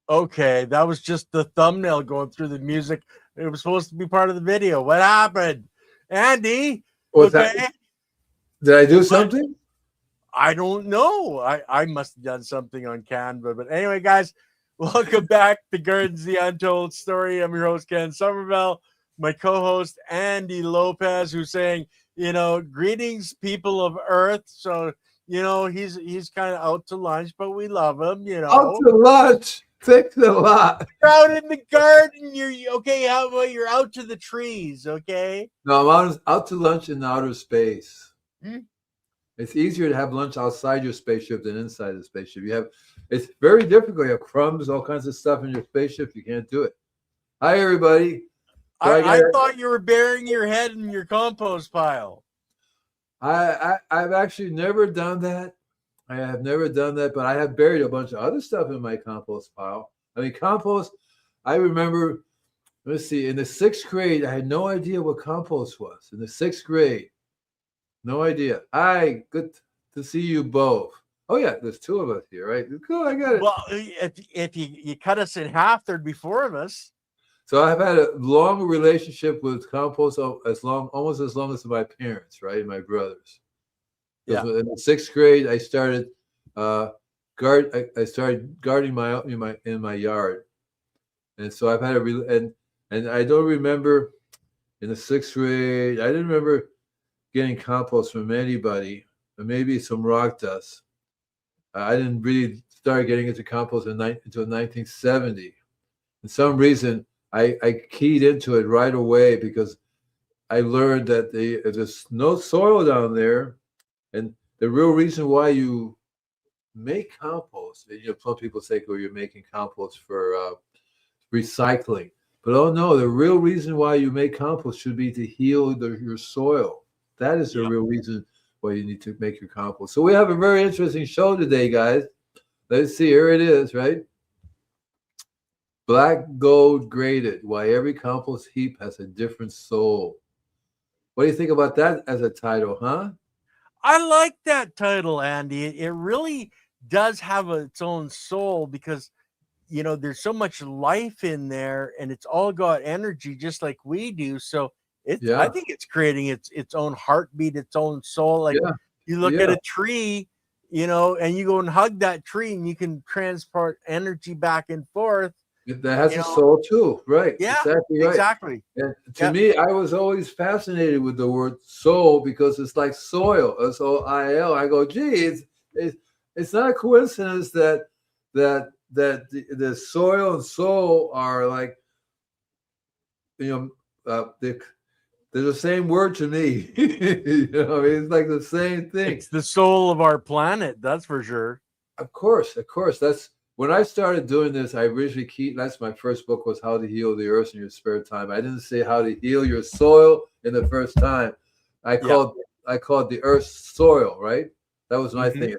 Okay, that was just the thumbnail going through the music. It was supposed to be part of the video. What happened? Andy? What's Okay. that? Did I do What? something? I don't know. I must have done something on Canva. But anyway, guys, welcome back to Gardens the Untold Story. I'm your host, Ken Somerville. My co-host, Andy Lopez, who's saying, greetings, people of Earth. So, he's kind of out to lunch, but we love him, Out to lunch. Thanks a lot. You're out in the garden. You're okay. How about you're out to the trees? Okay. No, I'm out to lunch in outer space. Hmm? It's easier to have lunch outside your spaceship than inside the spaceship. It's very difficult. You have crumbs, all kinds of stuff in your spaceship. You can't do it. Hi, everybody. So I thought you were burying your head in your compost pile. I've actually never done that. I have never done that, but I have buried a bunch of other stuff in my compost pile. I mean, compost, I remember, let's see, in the 6th grade, I had no idea what compost was. In the 6th grade, no idea. Hi, good to see you both. Oh, yeah, there's 2 of us here, right? Cool, I got it. Well, if you cut us in half, there'd be 4 of us. So I've had a long relationship with compost almost as long as my parents, right? My brothers. Yeah. In the 6th grade, I started I started gardening in my yard, and so I've had and I don't remember in the 6th grade. I didn't remember getting compost from anybody, or maybe some rock dust. I didn't really start getting into compost until 1970. For some reason, I keyed into it right away because I learned that there's no soil down there, and the real reason why you make compost, some people say, "Oh, you're making compost for recycling," but oh no, the real reason why you make compost should be to heal your soil. That is the real reason why you need to make your compost. So we have a very interesting show today, guys. Let's see. Here it is, right? Black Gold Graded, why every compost heap has a different soul. What do you think about that as a title, huh? I like that title, Andy. It really does have its own soul because, there's so much life in there and it's all got energy just like we do. So I think it's creating its own heartbeat, its own soul. Like you look at a tree, and you go and hug that tree and you can transport energy back and forth. That has a soul too, right? Yeah, exactly right. Exactly. And to me, I was always fascinated with the word soul because it's like soil, S-O-I-L. I go, gee, it's not a coincidence that the soil and soul are like, they're the same word to me. It's like the same thing. It's the soul of our planet, that's for sure. Of course. That's when I started doing this. I originally that's my first book was How to Heal the Earth in Your Spare Time. I didn't say how to heal your soil in the first time. I called the earth's soil, right? That was my thing.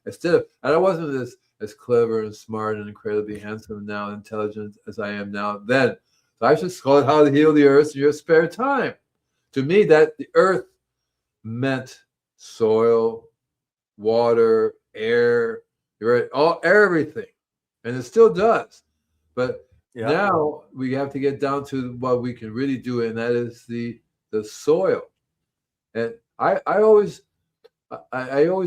Instead of, and I wasn't as clever and smart and incredibly handsome now, intelligent as I am now then. So I just call it How to Heal the Earth in Your Spare Time. To me, that the earth meant soil, water, air, everything, and it still does. But now we have to get down to what we can really do, and that is the soil. And I always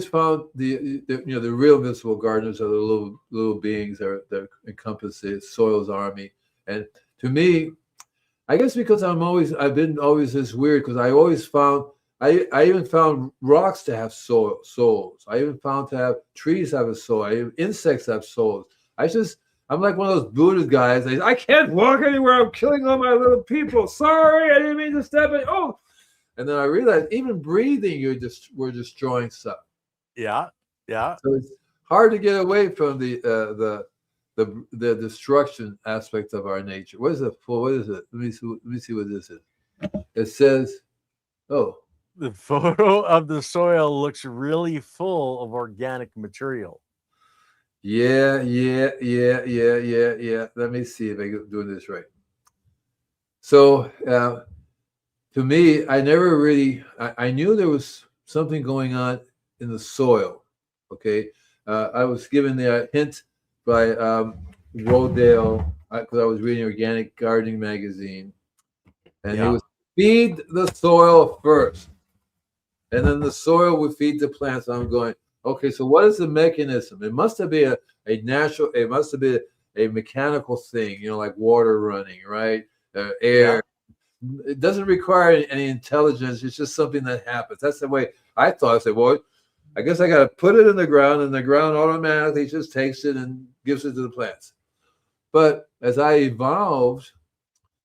found the real invincible gardeners are the little beings that encompass the soil's army. And to me, I guess because I've been always this weird because I always found. I even found rocks to have souls. I even found to have trees have a soul. Insects have souls. I'm like one of those Buddha guys. I can't walk anywhere. I'm killing all my little people. Sorry, I didn't mean to step in. Oh, and then I realized even breathing, we're destroying stuff. Yeah. So it's hard to get away from the destruction aspect of our nature. What is it? What is it? Let me see what this is. It says, oh. The photo of the soil looks really full of organic material. Yeah. Let me see if I'm doing this right. So, to me, I never really, I knew there was something going on in the soil. Okay. I was given the hint by Rodale, because I was reading Organic Gardening magazine, and he Yeah. was feed the soil first, and then the soil would feed the plants. I'm going, okay, so what is the mechanism? It must have been a natural. It must have been a mechanical thing, like water running, right? Air. Yeah. It doesn't require any intelligence. It's just something that happens. That's the way I thought. I said, well, I guess I got to put it in the ground, and the ground automatically just takes it and gives it to the plants. But as I evolved,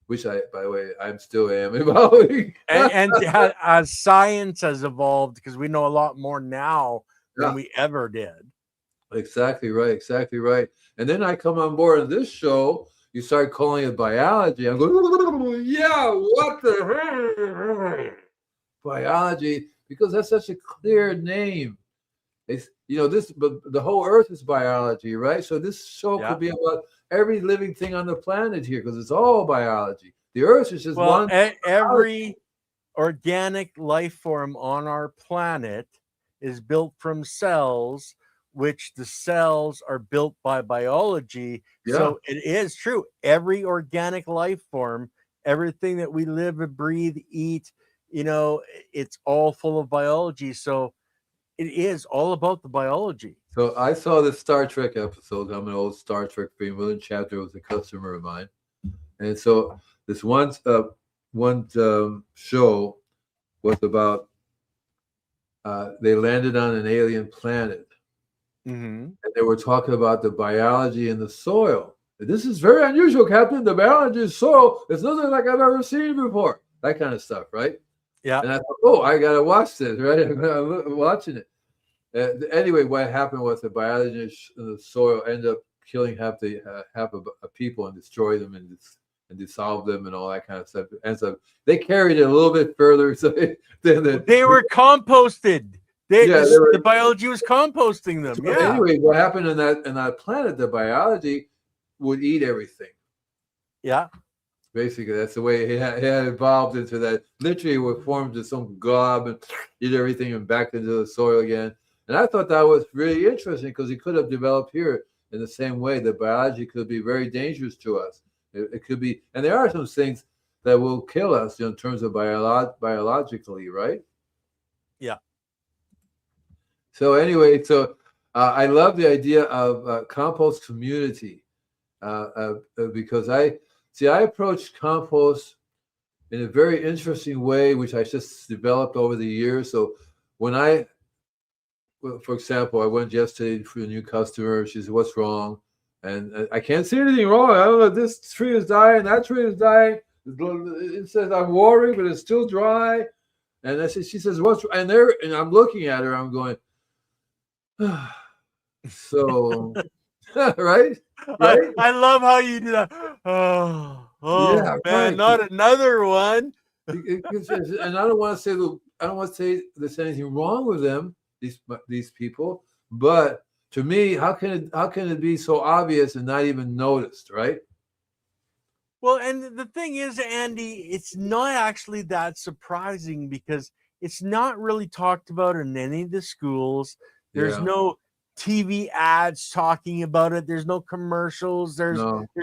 which by the way, I'm still am evolving. And as science has evolved, because we know a lot more now than we ever did. Exactly right. Exactly right. And then I come on board on this show. You start calling it biology. I'm going, yeah, what the heck? Biology, because that's such a clear name. It's, but the whole earth is biology, right? So this show could be about every living thing on the planet here, because it's all biology. The earth is just one. Every organic life form on our planet is built from cells, which the cells are built by biology. Yeah. So it is true. Every organic life form, everything that we live and breathe, eat, it's all full of biology. So it is all about the biology. So I saw the Star Trek episode. I'm an old Star Trek fan. William Chapter was a customer of mine. And so this one show was about they landed on an alien planet. Mm-hmm. And they were talking about the biology in the soil. This is very unusual, Captain. The biology in soil is nothing like I've ever seen before. That kind of stuff, right? Yeah. And I thought, I got to watch this, right? I'm watching it. Anyway, what happened was the biology in the soil ended up killing half of people and destroy them and dissolve them and all that kind of stuff. And so they carried it a little bit further. So they were composted. The biology was composting them. So anyway, what happened in that planet? The biology would eat everything. Yeah. Basically, that's the way it had evolved into that. Literally, it would form into some glob and eat everything and back into the soil again. And I thought that was really interesting because it could have developed here in the same way. The biology could be very dangerous to us. It could be, and there are some things that will kill us in terms of biologically, right? Yeah. So anyway, I love the idea of compost community because I approach compost in a very interesting way, which I just developed over the years. So when for example, I went yesterday for a new customer. She said, "What's wrong?" And I can't see anything wrong. I don't know. This tree is dying. That tree is dying. It says I'm watering, but it's still dry. And she says, "What's?" And I'm looking at her. I'm going, so, right? I love how you do that. Oh yeah, man, right. Not another one. And I don't want to say there's anything wrong with them, these people, but to me, how can it be so obvious and not even noticed, right? Well, and the thing is, Andy, it's not actually that surprising because it's not really talked about in any of the schools. There's no TV ads talking about it. There's no commercials. There's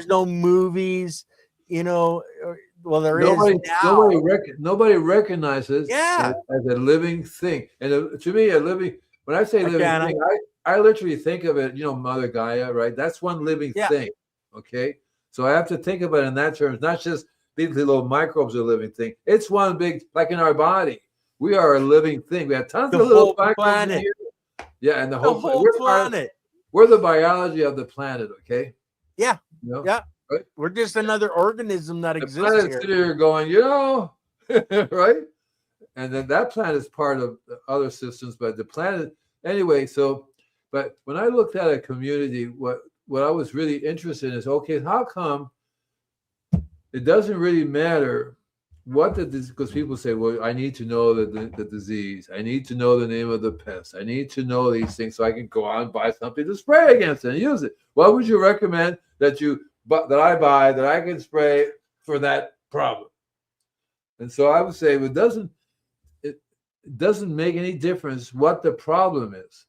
no movies. Well, there is now. Nobody recognizes it as a living thing. And to me, when I say living thing, I literally think of it, Mother Gaia, right? That's one living thing, okay? So I have to think about it in that terms, not just these little microbes are a living thing. It's one big, like in our body, we are a living thing. We have tons of little microbes in here. Yeah, and the whole planet. We're the biology of the planet, okay? Yeah, yeah. Right? We're just another organism that exists here. The planet's here going, right? And then that planet is part of the other systems, but the planet, anyway, but when I looked at a community, what I was really interested in is, okay, how come it doesn't really matter because people say, well, I need to know the disease. I need to know the name of the pest. I need to know these things so I can go out and buy something to spray against it and use it. What would you recommend that I buy that I can spray for that problem? And so I would say it doesn't make any difference what the problem is.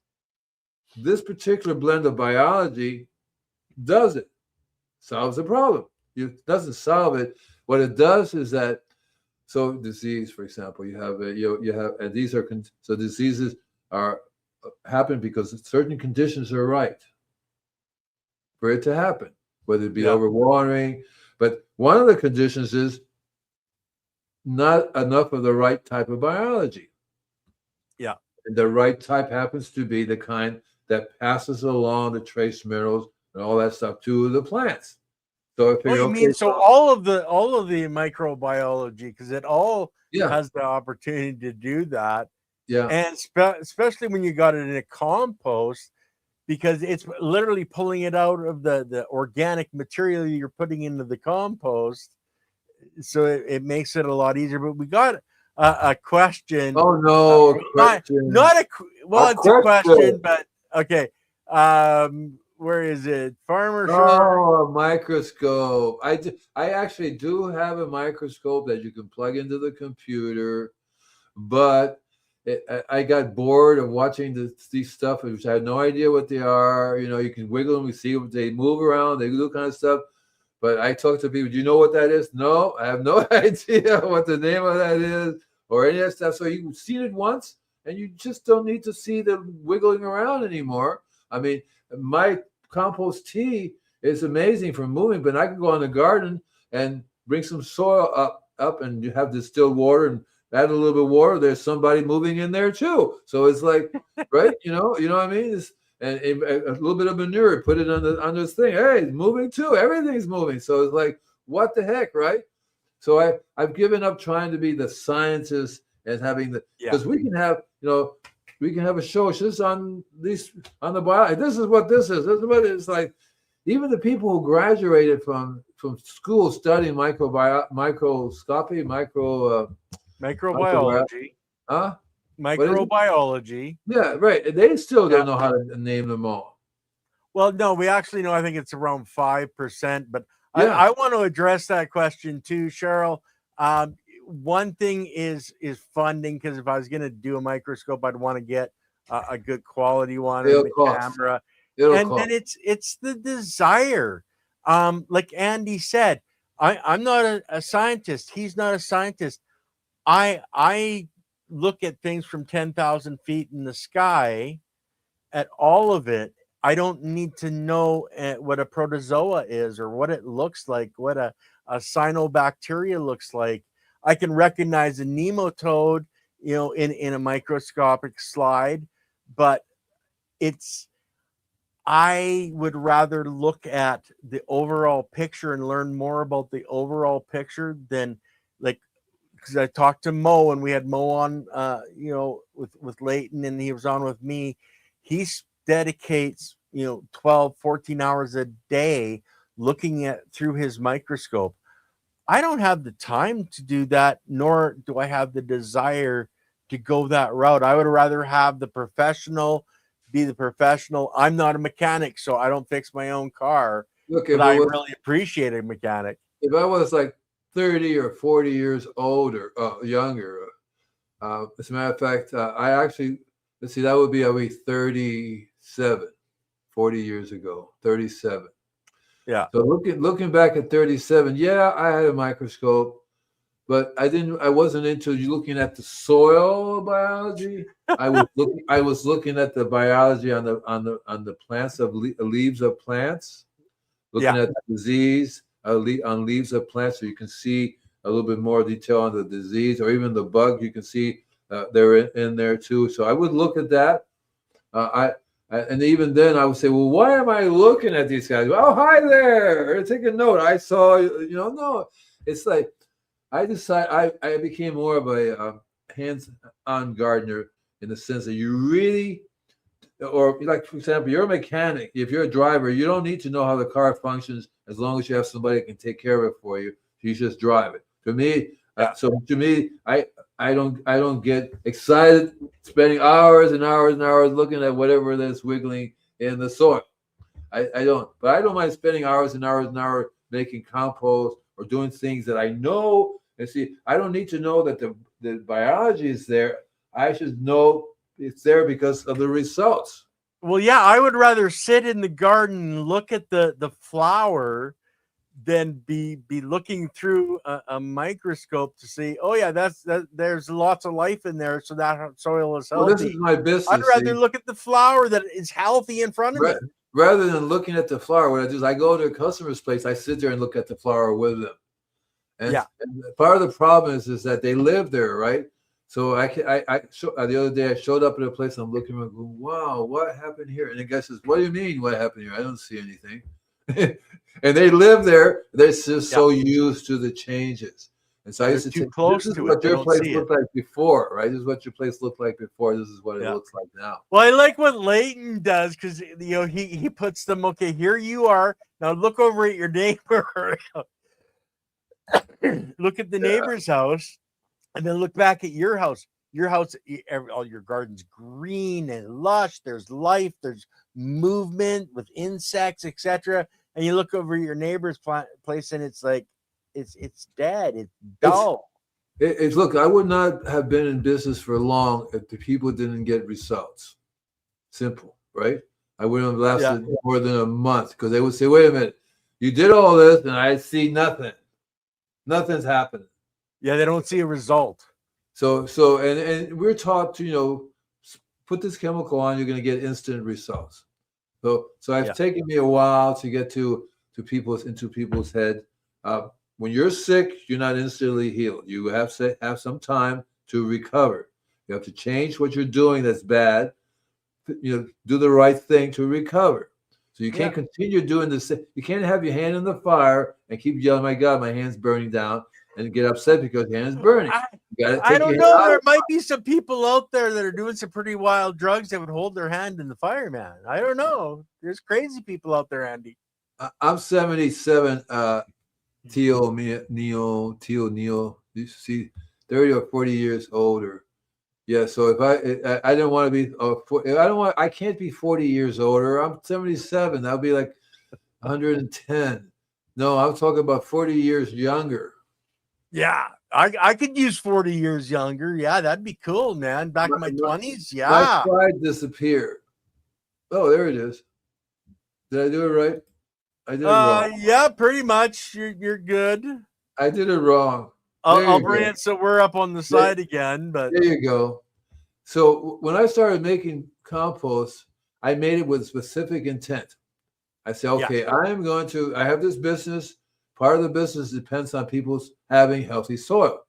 This particular blend of biology does it. solves the problem. It doesn't solve it. What it does is that, so disease, for example, you have and these are so diseases are happen because certain conditions are right for it to happen, whether it be overwatering. But one of the conditions is not enough of the right type of biology. Yeah. And the right type happens to be the kind that passes along the trace minerals and all that stuff to the plants. So I figure, you mean so all of the microbiology, because it all has the opportunity to do that. Yeah. And especially when you got it in a compost, because it's literally pulling it out of the organic material you're putting into the compost. So it makes it a lot easier. But we got a question. Oh no, a question. Not a well, it's a question, but okay. Where is it? Farmer Shark. Oh, a microscope. I actually do have a microscope that you can plug into the computer, but I got bored of watching these stuff, which I had no idea what they are. You know, you can wiggle them, we see them, they move around, they do kind of stuff. But I talk to people, do you know what that is? No, I have no idea what the name of that is or any of that stuff. So you've seen it once and you just don't need to see them wiggling around anymore. I mean, my compost tea is amazing for moving, but I can go in the garden and bring some soil up and you have distilled water and add a little bit of water. There's somebody moving in there too. So it's like, right? You know what I mean? And a little bit of manure, put it on this thing. Hey, it's moving too. Everything's moving. So it's like, what the heck, right? So I've given up trying to be the scientist and having because we can have, we can have a show just on the biology. This is what this is. This is what it's like. Even the people who graduated from school studying microbiology, huh? Microbiology. Yeah, right. They still don't know how to name them all. Well, no, we actually know. I think it's around 5%. But I want to address that question too, Cheryl. One thing is funding, because if I was going to do a microscope, I'd want to get a good quality one in the camera. Then it's the desire. Like Andy said, I'm not a scientist. He's not a scientist. I look at things from 10,000 feet in the sky, at all of it. I don't need to know what a protozoa is or what it looks like, what a cyanobacteria looks like. I can recognize a nematode, in a microscopic slide, but I would rather look at the overall picture and learn more about the overall picture than, like, because I talked to Mo and we had Mo on, with Leighton, and he was on with me. He dedicates, 12, 14 hours a day looking through his microscope. I don't have the time to do that, nor do I have the desire to go that route. I would rather have the professional be the professional. I'm not a mechanic, so I don't fix my own car. Look, but I really appreciate a mechanic. If I was like 30 or 40 years older, younger, as a matter of fact, I actually, let's see, that would be 37, 40 years ago, 37. Yeah. So looking back at 37, yeah, I had a microscope, but I wasn't into looking at the soil biology. I was looking at the biology on the plants of leaves of plants, looking at the disease on leaves of plants, so you can see a little bit more detail on the disease, or even the bug. You can see they're in there too. So I would look at that. And even then, I would say, well, why am I looking at these guys? Oh, hi there. Take a note. I saw, no. It's like I became more of a hands-on gardener, in the sense that you really, or like, for example, you're a mechanic. If you're a driver, you don't need to know how the car functions as long as you have somebody that can take care of it for you. You just drive it. To me, I don't get excited spending hours and hours and hours looking at whatever that's wiggling in the soil. I don't. But I don't mind spending hours and hours and hours making compost or doing things that I know. And see, I don't need to know that the biology is there. I should know it's there because of the results. Well, yeah, I would rather sit in the garden and look at the flower than be looking through a microscope to see, oh yeah, there's lots of life in there, so that soil is Well, this is healthy. my I'd business. rather See, look at the flower that is healthy in front of me. rather than looking at the flower, what I do is I go to a customer's place. I sit there and look at the flower with them. And, Yeah. and part of the problem is that they live there, right? So the other day I showed up at a place. I'm looking and going, wow, what happened here? And the guy says, what do you mean what happened here? I don't see anything. And they live there. They're just so used to the changes. And so I used to too say, close this is to it. what They your don't place see looked it. like before, right? This is what your place looked like before. This is what it looks like now. Well, I like what Leighton does because he puts them. Okay, here you are. Now look over at your neighbor. Look at the neighbor's house, and then look back at your house. Your house, all your garden's green and lush. There's life. There's movement with insects, etc. And you look over your neighbor's place, and it's like it's dead. It's dull. Look, I would not have been in business for long if the people didn't get results. Simple, right? I wouldn't have lasted more than a month because they would say, wait a minute, you did all this and I see nothing. Nothing's happening. Yeah, they don't see a result. So and we're taught to, put this chemical on, you're going to get instant results. So it's taken me a while to get into people's head. When you're sick, you're not instantly healed. You have to have some time to recover. You have to change what you're doing that's bad. Do the right thing to recover. So you can't continue doing this. You can't have your hand in the fire and keep yelling, "My God, my hand's burning down," and get upset because your hand's burning. You gotta take I don't know. There might be some people out there that are doing some pretty wild drugs that would hold their hand in the fire, man. I don't know. There's crazy people out there, Andy. I'm 77. Neil. You see, 30 or 40 years older. Yeah, so if I didn't want to be, I can't be 40 years older. I'm 77. That'll be like 110. No, I'm talking about 40 years younger. Yeah, I could use 40 years younger. Yeah, that'd be cool, man. Back in my 20s. Yeah. My pride disappeared. Oh, there it is. Did I do it right? I did it wrong. Yeah, pretty much. You're good. I did it wrong. I'll bring it so we're up on the side again. But there you go. So when I started making compost, I made it with specific intent. I said, okay, I have this business. Part of the business depends on people having healthy soil.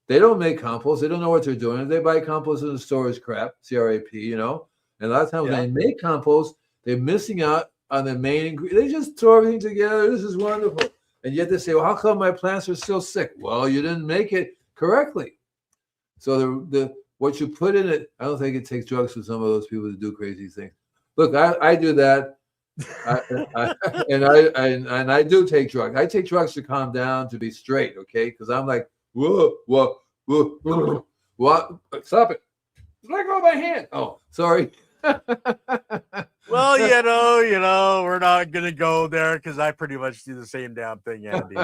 They don't make compost. They don't know what they're doing. They buy compost in the store is crap, CRAP, And a lot of times when they make compost, they're missing out on the main ingredient. They just throw everything together. This is wonderful. And yet they say, well, how come my plants are still sick? Well, you didn't make it correctly. So what you put in it, I don't think it takes drugs for some of those people to do crazy things. Look, I do that. And I do take drugs. I take drugs to calm down, to be straight, okay? Because I'm like, whoa, what? Stop it. Let go of my hand. Oh, sorry. Well, we're not gonna go there because I pretty much do the same damn thing, Andy.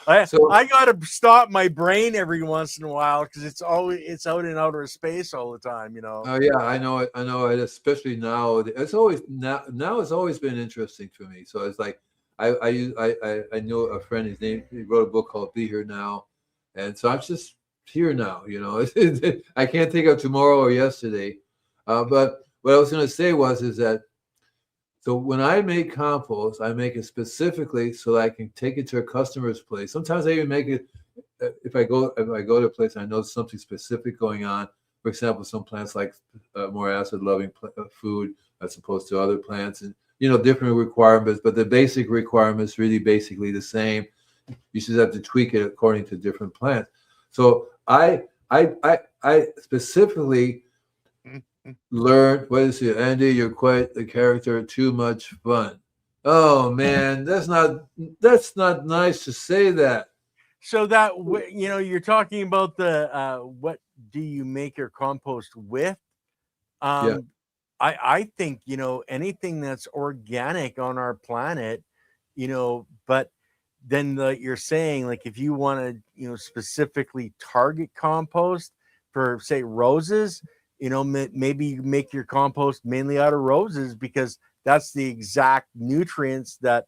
I gotta stop my brain every once in a while because it's out in outer space all the time, Oh yeah, I know it. Especially now. It's always been interesting for me. So it's like I know a friend. His name. He wrote a book called "Be Here Now," and so I'm just here now. I can't think of tomorrow or yesterday, but. What I was going to say is that so when I make compost, I make it specifically so that I can take it to a customer's place. Sometimes I even make it if I go to a place and I know something specific going on. For example, some plants like more acid-loving food as opposed to other plants, and different requirements. But the basic requirements really basically the same. You just have to tweak it according to different plants. So I specifically learn. What is it, Andy? You're quite the character. Too much fun. Oh man, that's not nice to say that. So that you're talking about the what do you make your compost with? I think anything that's organic on our planet, but then you're saying like if you want to specifically target compost for say roses. Maybe make your compost mainly out of roses because that's the exact nutrients that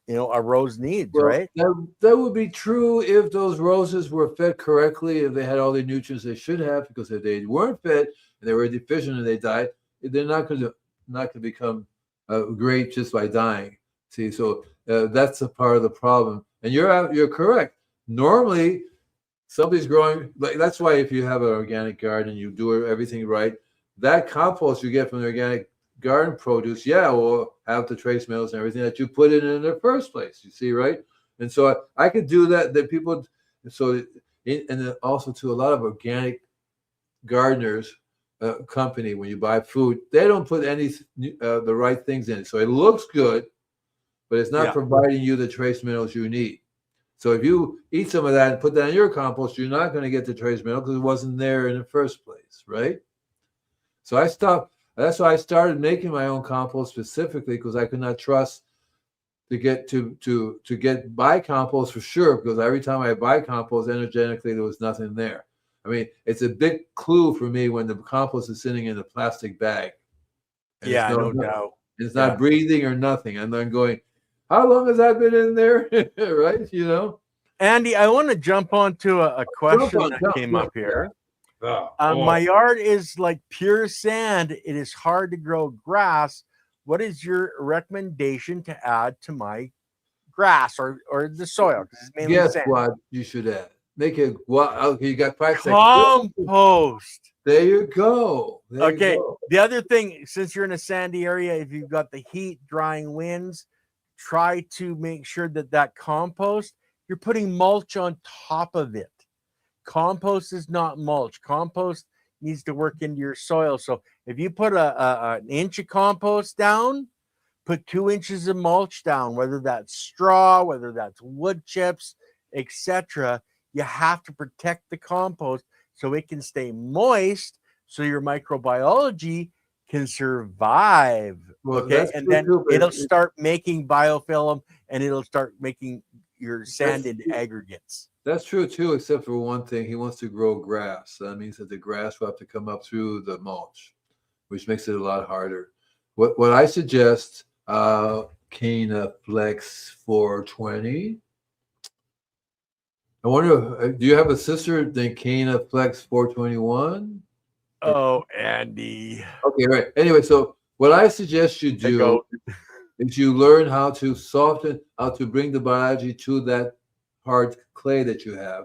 a rose needs, Well, right? that would be true if those roses were fed correctly, if they had all the nutrients they should have. Because if they weren't fed and they were deficient and they died, they're not going to become great just by dying. See, so that's a part of the problem. And you're correct. Normally, somebody's growing like that's why if you have an organic garden, you do everything right. That compost you get from the organic garden produce, yeah, will have the trace minerals and everything that you put in the first place. You see, right? And so I could do that. That people, so and then also to a lot of organic gardeners company when you buy food, they don't put any the right things in it, so it looks good, but it's not providing you the trace minerals you need. So if you eat some of that and put that in your compost, you're not going to get the trace mineral because it wasn't there in the first place, right? So I stopped. That's why I started making my own compost specifically because I could not trust to get buy compost for sure, because every time I buy compost energetically there was nothing there. I mean, it's a big clue for me when the compost is sitting in a plastic bag. And No doubt. It's not breathing or nothing. And I'm going, how long has that been in there? Right? Andy, I want to jump onto a question that came up here. My yard is like pure sand. It is hard to grow grass. What is your recommendation to add to my grass or the soil? Guess what you should add? Make it okay, you got 5 seconds. Compost. There you go. The other thing, since you're in a sandy area, if you've got the heat, drying winds, try to make sure that compost, you're putting mulch on top of it. Compost is not mulch. Compost needs to work into your soil. So if you put an inch of compost down, put 2 inches of mulch down, whether that's straw, whether that's wood chips, etc. You have to protect the compost so it can stay moist, so your microbiology can survive. And then it'll start making biofilm, and it'll start making your sand into aggregates. That's true too, except for one thing. He wants to grow grass. So that means that the grass will have to come up through the mulch, which makes it a lot harder. What I suggest, Cana Flex 420. I wonder, do you have a sister named Cana Flex 421? Oh, Andy. Okay, right. Anyway, so what I suggest you do is you learn how to soften, how to bring the biology to that hard clay that you have.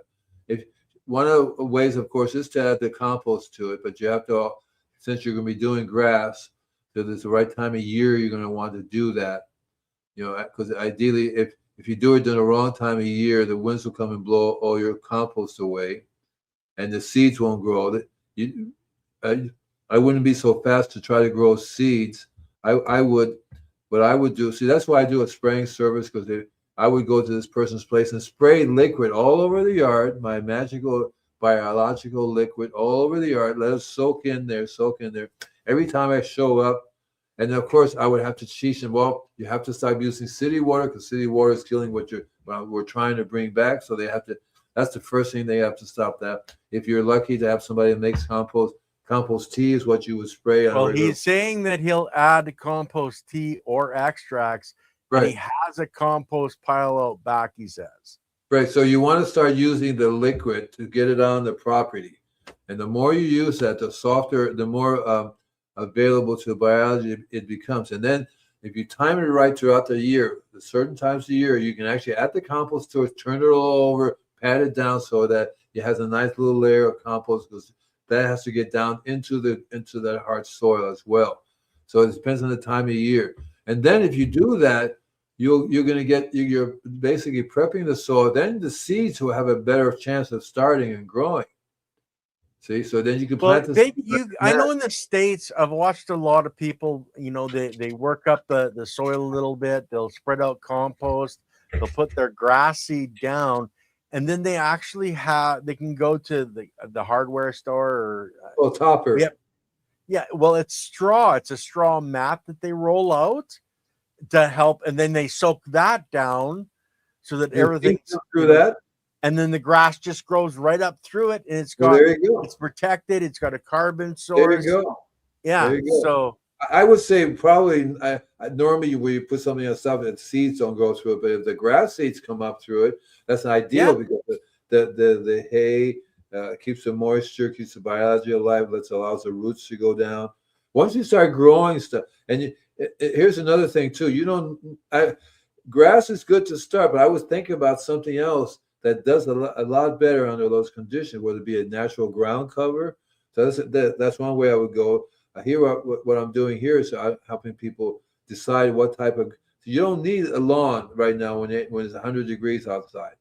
If one of the ways, of course, is to add the compost to it, but you have to, since you're going to be doing grass, so there's the right time of year you're going to want to do that. Because ideally, if you do it during the wrong time of year, the winds will come and blow all your compost away, and the seeds won't grow. I wouldn't be so fast to try to grow seeds. What I would do, see, that's why I do a spraying service, because I would go to this person's place and spray liquid all over the yard, my magical biological liquid all over the yard, let it soak in there. Every time I show up, and of course I would have to teach them, well, you have to stop using city water, because city water is killing what we're trying to bring back. So they have to, that's the first thing, they have to stop that. If you're lucky to have somebody that makes compost tea is what you would spray on. Well, he's saying that he'll add compost tea or extracts. Right. And he has a compost pile out back, he says. Right. So you want to start using the liquid to get it on the property. And the more you use that, the softer, the more available to the biology it becomes. And then if you time it right throughout the year, the certain times of the year, you can actually add the compost to it, turn it all over, pat it down so that it has a nice little layer of compost, because that has to get down into that hard soil as well. So it depends on the time of year. And then if you do that, you're basically prepping the soil. Then the seeds will have a better chance of starting and growing. See, so then you can plant I know in the States, I've watched a lot of people, they work up the soil a little bit. They'll spread out compost. They'll put their grass seed down. And then they actually they can go to the hardware store or topper. Yeah. Well, it's straw. It's a straw mat that they roll out to help, and then they soak that down so that everything's through that. And then the grass just grows right up through it, and it's got there you go. It's protected. It's got a carbon source. There you go. Yeah. There you go. So I would say probably normally where you put something on stuff and seeds don't go through it, but if the grass seeds come up through it, that's ideal Yeah. because the hay keeps the moisture, keeps the biology alive, allows the roots to go down. Once you start growing stuff, and here's another thing too, grass is good to start, but I was thinking about something else that does a lot better under those conditions, whether it be a natural ground cover. So that's one way I would go. Here, what I'm doing here is helping people decide what type of. So you don't need a lawn right now when it's 100 degrees outside,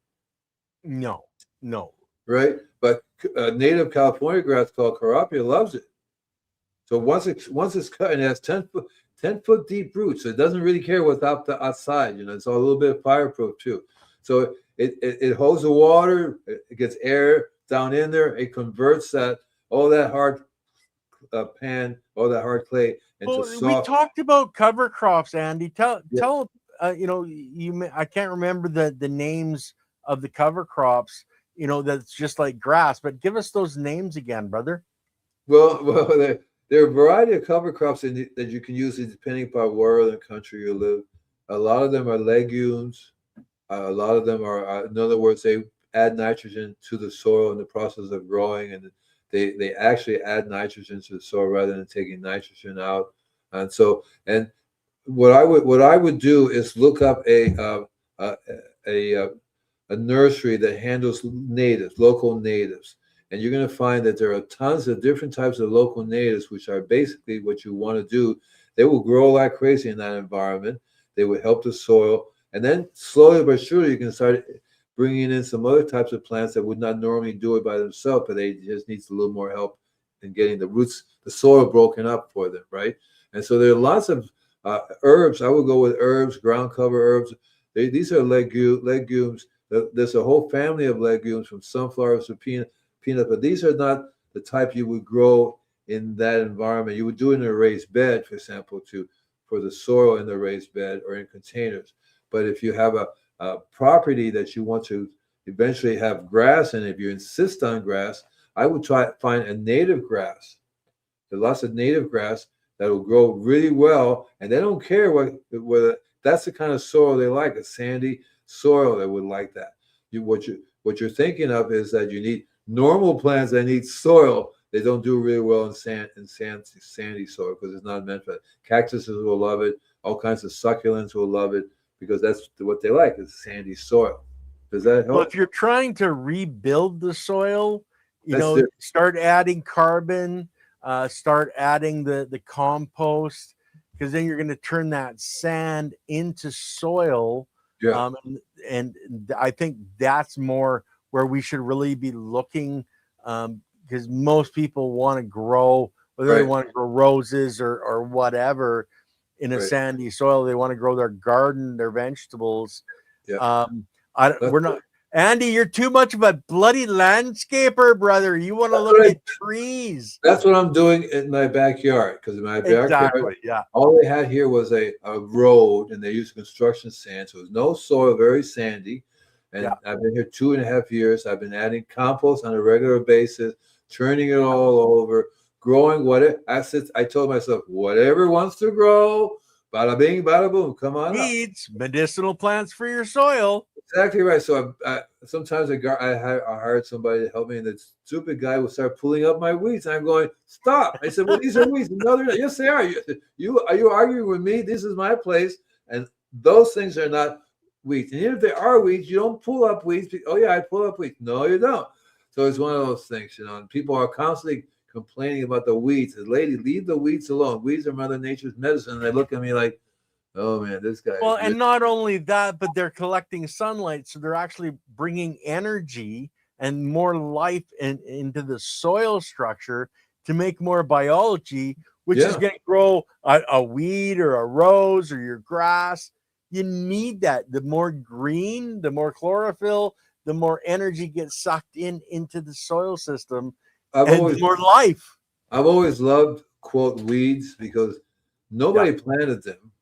No, no. right? But native California grass called carapia loves it. So once it's cut and it has 10 foot deep roots, so it doesn't really care what's outside. It's a little bit fireproof too. So it holds the water, it gets air down in there, it converts all that hard all that hard clay into soft. We talked about cover crops, Andy. Tell I can't remember the names of the cover crops. That's just like grass, but give us those names again, brother. Well, there are a variety of cover crops that you can use depending upon where in the country you live. A lot of them are legumes. A lot of them are, in other words, they add nitrogen to the soil in the process of growing, and they actually add nitrogen to the soil rather than taking nitrogen out. And so, and what I would do is look up a nursery that handles local natives. And you're going to find that there are tons of different types of local natives, which are basically what you want to do. They will grow like crazy in that environment. They will help the soil. And then slowly but surely, you can start bringing in some other types of plants that would not normally do it by themselves, but they just need a little more help in getting the roots, the soil broken up for them, right? And so there are lots of herbs. I would go with herbs, ground cover herbs. These are legumes. There's a whole family of legumes from sunflowers to peanut, but these are not the type you would grow in that environment. You would do it in a raised bed, for example, for the soil in the raised bed or in containers. But if you have a property that you want to eventually have grass, and if you insist on grass, I would try to find a native grass. There are lots of native grass that will grow really well, and they don't care whether that's the kind of soil they like, a sandy soil that would like that. What you're thinking of is that you need normal plants that need soil. They don't do really well in sandy soil because it's not meant for it. Cactuses will love it. All kinds of succulents will love it because that's what they like, is sandy soil. Does that help? Well, if you're trying to rebuild the soil, start adding carbon, start adding the compost, because then you're going to turn that sand into soil. Yeah. And I think that's more where we should really be looking, because most people want to grow, whether they want to grow roses or whatever in a sandy soil. They want to grow their garden, their vegetables. Yeah. We're not. Andy, you're too much of a bloody landscaper, brother. You want to look at trees. That's what I'm doing in my backyard, because in my backyard, all they had here was a road, and they used construction sand, so it was no soil, very sandy. And I've been here 2.5 years. I've been adding compost on a regular basis, turning it all over, growing I told myself, whatever wants to grow, bada bing, bada boom, come on Weeds, medicinal plants for your soil. Exactly right. So sometimes I hired somebody to help me, and the stupid guy would start pulling up my weeds. And I'm going, stop. I said, well, these are weeds. No, they're not. Yes, they are. Are you arguing with me? This is my place. And those things are not weeds. And even if they are weeds, you don't pull up weeds. Oh, yeah, I pull up weeds. No, you don't. So it's one of those things, and people are constantly complaining about the weeds. The lady, leave the weeds alone. Weeds are Mother Nature's medicine. And they look at me like, oh man, this guy. Well, and not only that, but they're collecting sunlight, so they're actually bringing energy and more life into the soil structure to make more biology, which is going to grow a weed or a rose or your grass. You need that. The more green, the more chlorophyll, the more energy gets sucked into the soil system, and more life. I've always loved, quote, weeds, because nobody planted them.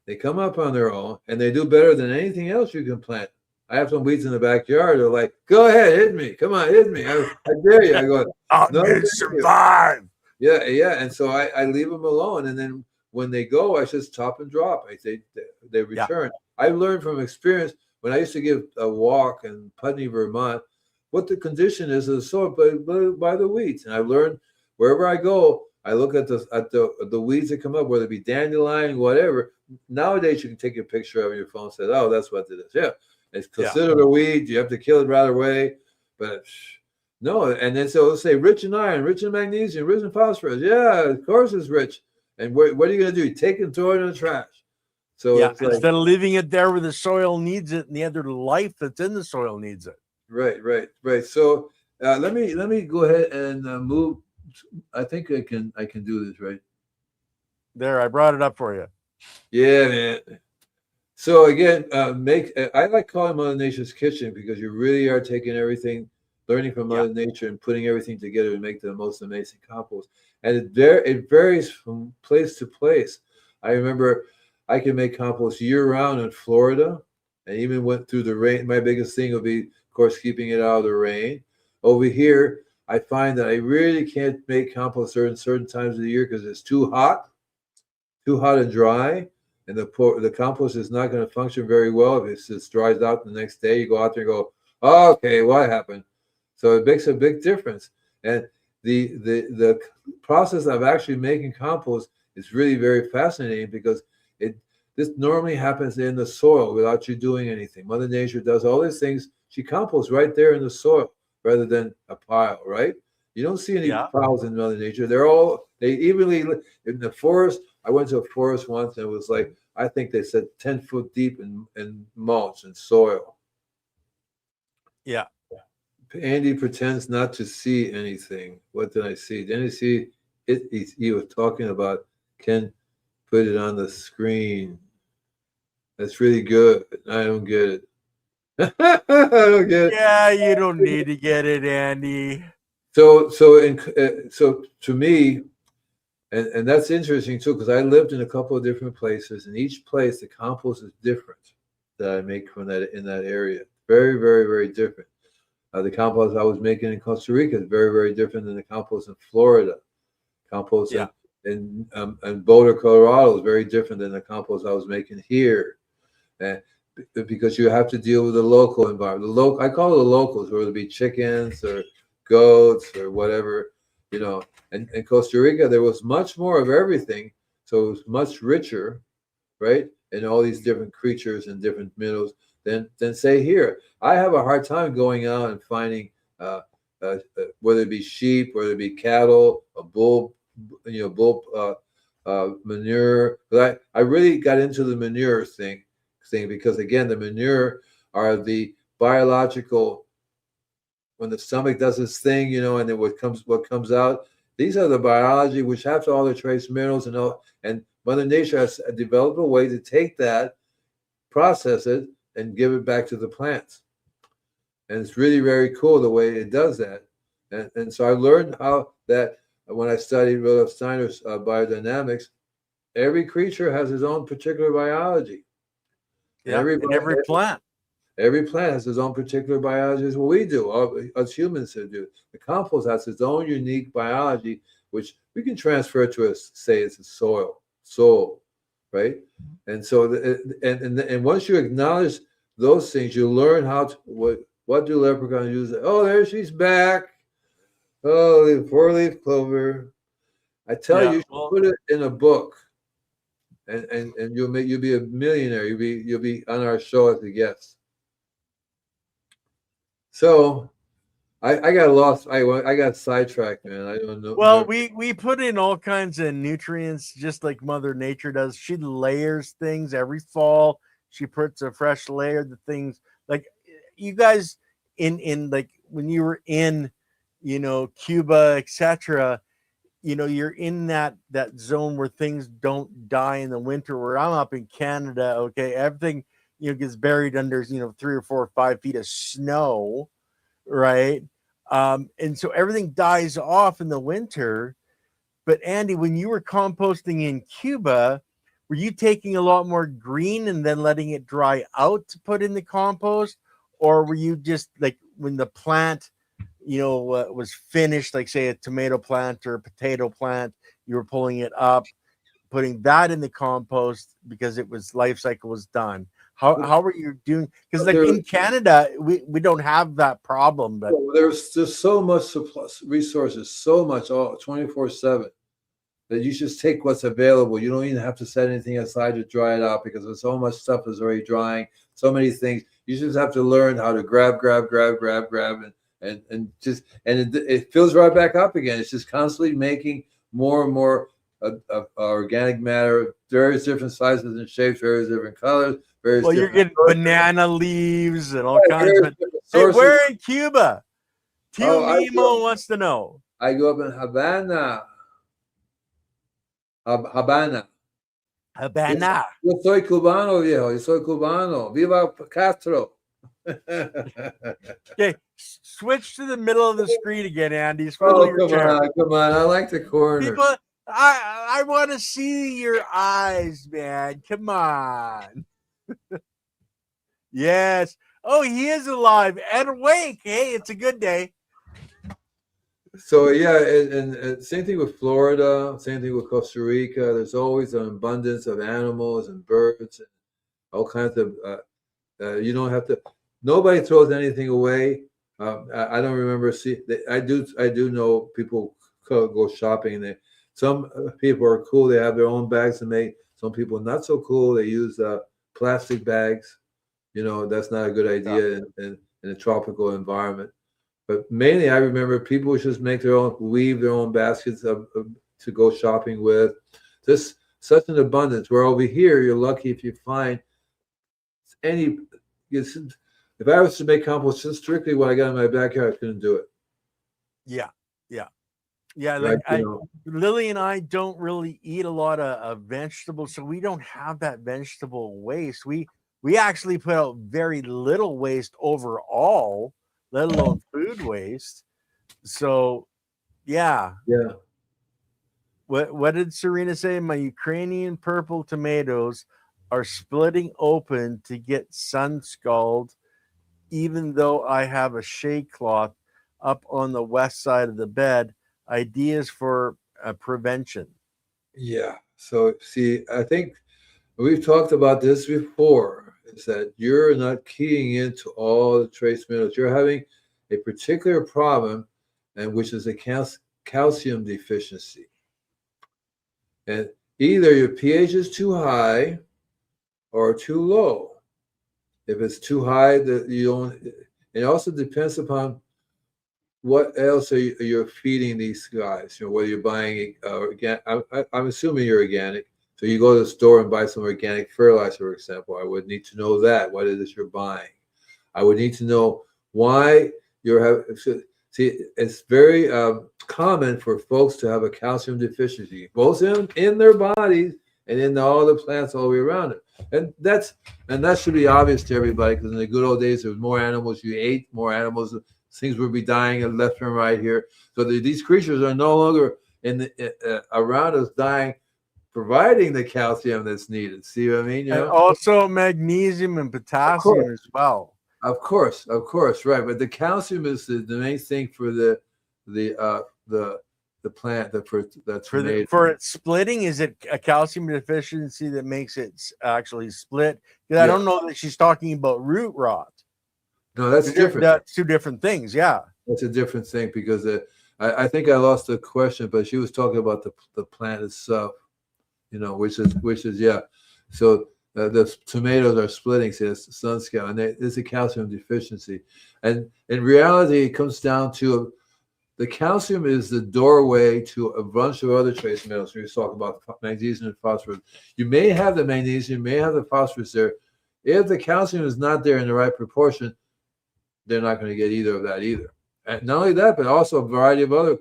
They come up on their own, and they do better than anything else you can plant. I have some weeds in the backyard. They're like, go ahead, hit me. Come on, hit me. I dare you. I go, no, survive. Yeah. And so I leave them alone. And then when they go, I just top and drop. They return. I learned from experience when I used to give a walk in Putney, Vermont, what the condition is of the soil by the weeds. And I learned wherever I go, I look at the weeds that come up, whether it be dandelion, whatever. Nowadays, you can take a picture of your phone and say, "Oh, that's what it is." Yeah, it's considered a weed. You have to kill it right away. But no, and then so let's say rich in iron, rich in magnesium, rich in phosphorus. Yeah, of course it's rich. And what are you going to do? Take it and throw it in the trash. So it's like, instead of leaving it there where the soil needs it and the other life that's in the soil needs it. Right. So let me go ahead and move. I think I can do this, right? There, I brought it up for you. Yeah, man. So again, I like calling Mother Nature's kitchen because you really are taking everything, learning from Mother Nature and putting everything together to make the most amazing compost. And it varies from place to place. I remember I can make compost year round in Florida, and even went through the rain. My biggest thing would be, of course, keeping it out of the rain. Over here, I find that I really can't make compost certain times of the year because it's too hot and dry, and the compost is not going to function very well if it just dries out the next day. You go out there and go, oh, okay, what happened? So it makes a big difference. And the process of actually making compost is really very fascinating because this normally happens in the soil without you doing anything. Mother Nature does all these things. She composts right there in the soil rather than a pile, right? You don't see any piles in Mother Nature. They evenly in the forest. I went to a forest once and it was like, I think they said 10 foot deep in mulch and soil. Yeah. Andy pretends not to see anything. What did I see? Didn't he see it? He was talking about Ken put it on the screen. That's really good. I don't get it. I don't get it. Yeah, you don't need to get it, Andy. So to me, and that's interesting too, because I lived in a couple of different places, and each place the compost is different that I make from in that area. Very, very, very different. The compost I was making in Costa Rica is very, very different than the compost in Florida. Compost in Boulder, Colorado is very different than the compost I was making here. And because you have to deal with the local environment. I call it the locals, whether it be chickens or goats or whatever, And in Costa Rica, there was much more of everything, so it was much richer, right? And all these different creatures and different minerals than say here. I have a hard time going out and finding whether it be sheep, whether it be cattle, a bull, manure. But I really got into the manure thing because again, the manure are the biological. When the stomach does its thing, and then what comes out. These are the biology which have all the trace minerals and Mother Nature has developed a way to take that, process it, and give it back to the plants. And it's really very cool the way it does that. And so I learned how that when I studied Rudolf Steiner's biodynamics, every creature has its own particular biology. Yeah, every plant. Every plant has its own particular biology, as what we do, as humans do. The compost has its own unique biology, which we can transfer to say it's a soul, right? And so, and once you acknowledge those things, you learn how to what do leprechauns use? Oh, there she's back. Oh, the four-leaf clover. I tell you, you should put it in a book, and you'll be a millionaire. You'll be on our show as a guest. So I got lost. I got sidetracked, man. I don't know. Well, we put in all kinds of nutrients, just like Mother Nature does. She layers things every fall. She puts a fresh layer of the things. Like you guys in like when you were in, Cuba, etc. You're in that zone where things don't die in the winter. Where I'm up in Canada, okay, everything gets buried under 3 or 4 or 5 feet of snow, right? And so everything dies off in the winter. But Andy, when you were composting in Cuba, were you taking a lot more green and then letting it dry out to put in the compost, or were you just like when the plant was finished, like say a tomato plant or a potato plant, you were pulling it up, putting that in the compost because it was life cycle was done. How are you doing? Because like in Canada, we don't have that problem, but there's just so much surplus resources, so much all 24/7 that you just take what's available. You don't even have to set anything aside to dry it out because there's so much stuff is already drying. So many things. You just have to learn how to grab, and just it fills right back up again. It's just constantly making more and more organic matter, various different sizes and shapes, various different colors. Well, you're getting banana leaves and all kinds of. Hey, where in Cuba? Tio Mimo wants to know. I grew up in Havana. Habana. Yo soy cubano, viejo. Yo soy cubano. Viva Castro. Okay, switch to the middle of the screen again, Andy. Oh, come on. I like the corner. People, I want to see your eyes, man. Come on. Yes. Oh, he is alive and awake. Hey, it's a good day. So yeah, and same thing with Florida, same thing with Costa Rica. There's always an abundance of animals and birds and all kinds of. You don't have to. Nobody throws anything away. I don't remember. I do know people go shopping. Some people are cool. They have their own bags to make. Some people are not so cool. They use plastic bags. You know, that's not a good idea in a tropical environment. But mainly, I remember people would just weave their own baskets to go shopping with. Just such an abundance. Where over here, you're lucky if you find any. If I was to make compost just strictly what I got in my backyard, I couldn't do it. Yeah. Like Lily and I don't really eat a lot of vegetables, so we don't have that vegetable waste. We actually put out very little waste overall, let alone food waste. So, yeah. What did Serena say? My Ukrainian purple tomatoes are splitting open to get sun scald, even though I have a shade cloth up on the west side of the bed. Ideas for prevention. Yeah. So, see, I think we've talked about this before, is that you're not keying into all the trace minerals. You're having a particular problem, and which is a calcium deficiency. And either your pH is too high or too low. If it's too high, you don't. It also depends upon what else are you're feeding these guys. You know, whether you're buying organic. I'm assuming you're organic. So you go to the store and buy some organic fertilizer, for example. I would need to know that. What is it you're buying? I would need to know why you're having. See, it's very common for folks to have a calcium deficiency, both in their bodies and in all the plants all the way around it. And that should be obvious to everybody, because in the good old days, there was more animals you ate, more animals, things would be dying left and right here. So these creatures are no longer around us dying, providing the calcium that's needed. See what I mean? You know? And also magnesium and potassium as well. Of course, right. But the calcium is the main thing for the plant for its splitting. Is it a calcium deficiency that makes it actually split? Because I don't know that she's talking about root rot. No, that's different. That's two different things. Yeah, that's a different thing, because I think I lost the question, but she was talking about the plant itself. You know, which is yeah. So the tomatoes are splitting, says sun scale, and there's a calcium deficiency. And in reality, it comes down to the calcium is the doorway to a bunch of other trace metals. We talk about magnesium and phosphorus. You may have the magnesium, you may have the phosphorus there. If the calcium is not there in the right proportion, they're not going to get either of that either. And not only that, but also a variety of other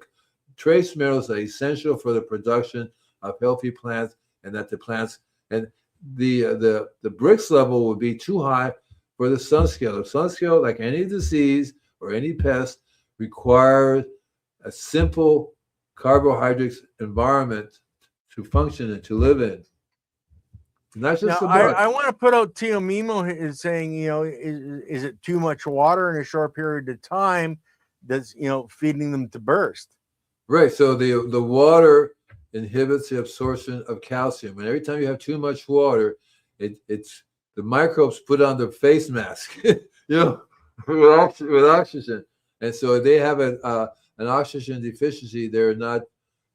trace minerals that are essential for the production of healthy plants, and that the plants and the Brix level would be too high for the sun scale. The sun scale, like any disease or any pest, requires a simple carbohydrates environment to function and to live in. Not just I want to put out Tio Mimo is saying, you know, is it too much water in a short period of time that's, you know, feeding them to burst? Right. So the water inhibits the absorption of calcium. And every time you have too much water, it's the microbes put on their face mask, with oxygen. And so if they have an oxygen deficiency, they're not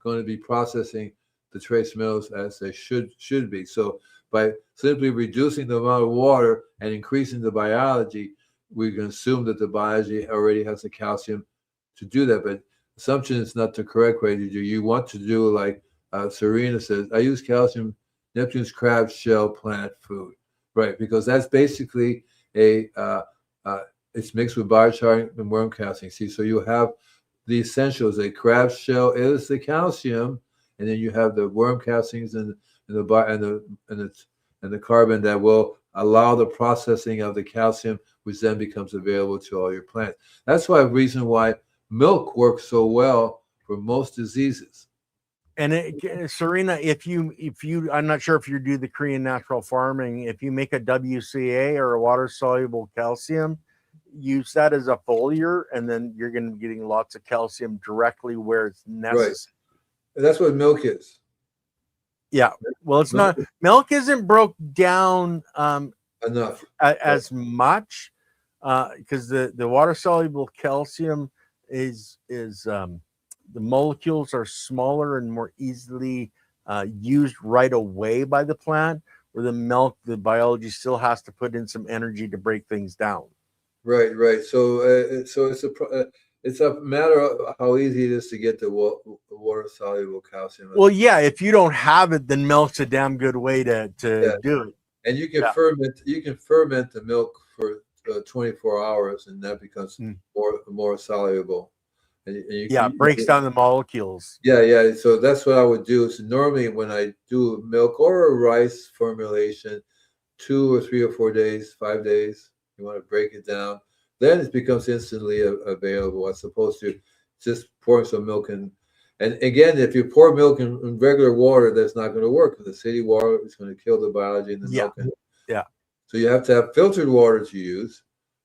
going to be processing the trace minerals as they should be. So by simply reducing the amount of water and increasing the biology, we can assume that the biology already has the calcium to do that. But assumption is not the correct way to do. You want to do like Serena says, I use calcium, Neptune's crab shell plant food, right? Because that's basically it's mixed with biochar and worm calcium. See, so you have the essentials. A crab shell is the calcium, and then you have the worm calciums and the carbon that will allow the processing of the calcium, which then becomes available to all your plants. That's why reason why milk works so well for most diseases. And Serena, if you, I'm not sure if you do the Korean natural farming, if you make a WCA or a water soluble calcium, use that as a foliar, and then you're going to be getting lots of calcium directly where it's necessary. Right. And that's what milk is. Yeah. Well, it's not. Milk isn't broke down enough as much because the water soluble calcium is the molecules are smaller and more easily used right away by the plant, where the milk, the biology still has to put in some energy to break things down. Right. So it's a matter of how easy it is to get the water soluble calcium. Well, yeah, if you don't have it, then milk's a damn good way to do it. And you can ferment the milk for 24 hours, and that becomes more soluble. And it breaks down the molecules. Yeah. So that's what I would do. So normally when I do milk or a rice formulation, 2 or 3 or 4 days, 5 days, you want to break it down. Then it becomes instantly available as opposed to just pouring some milk in. And again, if you pour milk in regular water, that's not going to work because the city water is going to kill the biology in the milk. So you have to have filtered water to use,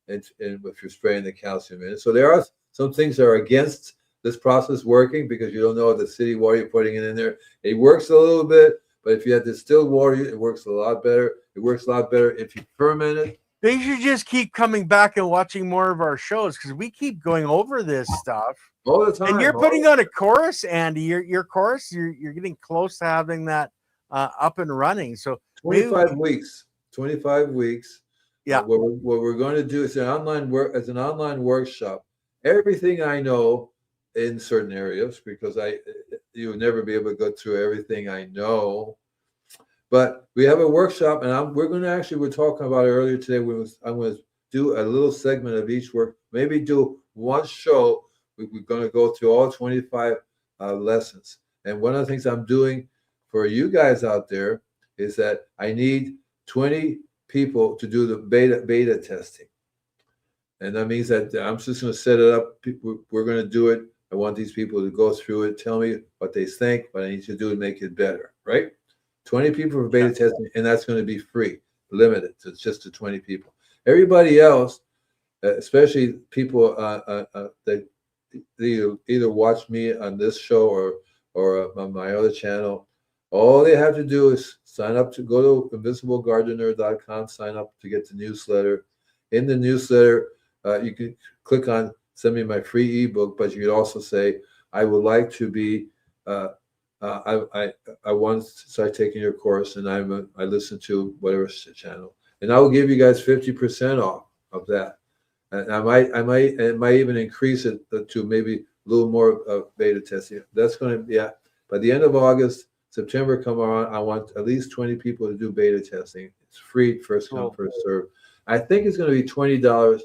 and if you're spraying the calcium in. So there are some things that are against this process working because you don't know the city water you're putting it in there. It works a little bit, but if you have distilled water, it works a lot better. It works a lot better if you ferment it. They should just keep coming back and watching more of our shows because we keep going over this stuff all the time. And you're putting on a course, Andy. Your course, you're getting close to having that up and running. So 25 weeks. 25 weeks. Yeah. What we're going to do is an online workshop. Everything I know in certain areas, because you'll never be able to go through everything I know. But we have a workshop, and we're talking about it earlier today. I'm going to do a little segment of each work, maybe do one show. We're going to go through all 25 lessons. And one of the things I'm doing for you guys out there is that I need 20 people to do the beta testing. And that means that I'm just going to set it up. We're going to do it. I want these people to go through it, tell me what they think, what I need to do to make it better, right? 20 people for beta testing, and that's going to be free, limited to just to 20 people. Everybody else, especially people that either watch me on this show or on my other channel, all they have to do is sign up to go to invisiblegardener.com, sign up to get the newsletter. In the newsletter, you can click on send me my free ebook, but you could also say, I would like to be, I want to start taking your course, and I listen to whatever channel, and I will give you guys 50% off of that. And I might even increase it to maybe a little more beta testing. That's going to be by the end of August. September come around, I want at least 20 people to do beta testing. It's free, first come, first serve. I think it's going to be $20